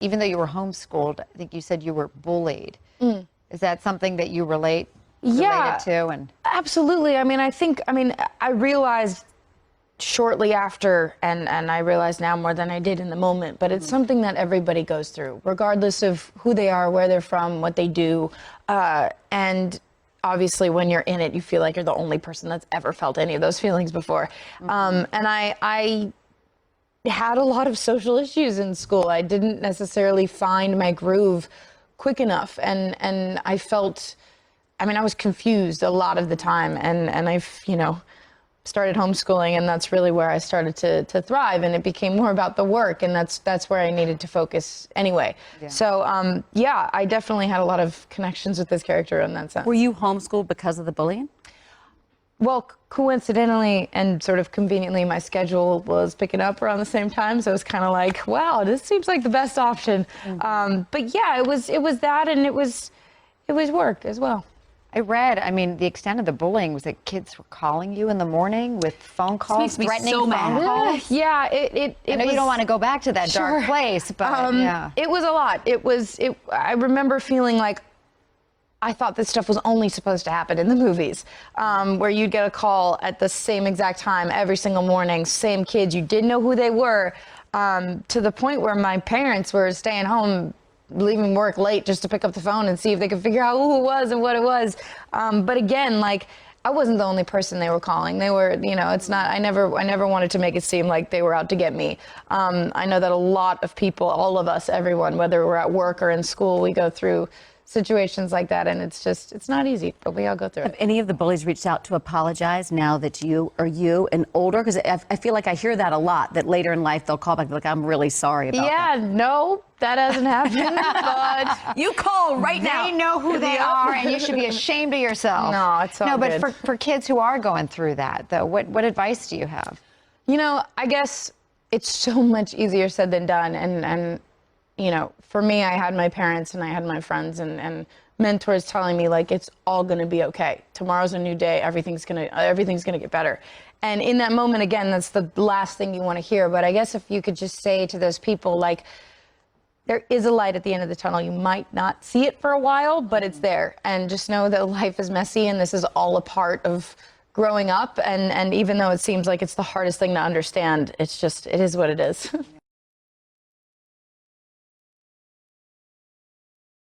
even though you were homeschooled, I think you said you were bullied. Is that something that you related to? And absolutely. I mean, I realized shortly after, and I realize now more than I did in the moment, but it's something that everybody goes through, regardless of who they are, where they're from, what they do. And obviously when you're in it, you feel like you're the only person that's ever felt any of those feelings before. And I had a lot of social issues in school. I didn't necessarily find my groove quick enough. And I felt, I was confused a lot of the time. And I've, started homeschooling, and that's really where I started to thrive, and it became more about the work, and that's where I needed to focus anyway. Yeah. So I definitely had a lot of connections with this character in that sense. Were you homeschooled because of the bullying? Well, coincidentally and sort of conveniently, my schedule was picking up around the same time, so it was kind of like, wow, this seems like the best option. But yeah, it was that, and it was work as well. I read, the extent of the bullying was that kids were calling you in the morning with phone calls, threatening phone calls. Yeah, I know you don't want to go back to that dark place, but yeah. It was a lot. I remember feeling like I thought this stuff was only supposed to happen in the movies, where you'd get a call at the same exact time every single morning, same kids, you didn't know who they were, to the point where my parents were staying home, leaving work late just to pick up the phone and see if they could figure out who it was and what it was. But again, like, I wasn't the only person they were calling. They were, it's not, I never wanted to make it seem like they were out to get me. I know that a lot of people, all of us, everyone, whether we're at work or in school, we go through situations like that, and it's not easy, but we all go through it. Have any of the bullies reached out to apologize now that you and older? Because I feel like I hear that a lot, that later in life they'll call back and be like, I'm really sorry about that. Yeah, no, that hasn't happened, but you call right now. They know who they are, and you should be ashamed of yourself. No, it's all good. But for kids who are going through that, though, what advice do you have? I guess it's so much easier said than done, and for me, I had my parents and I had my friends and mentors telling me, like, it's all gonna be okay. Tomorrow's a new day. Everything's gonna get better. And in that moment, again, that's the last thing you want to hear. But I guess if you could just say to those people, like, there is a light at the end of the tunnel. You might not see it for a while, but it's there. And just know that life is messy, and this is all a part of growing up. And even though it seems like it's the hardest thing to understand, it is what it is.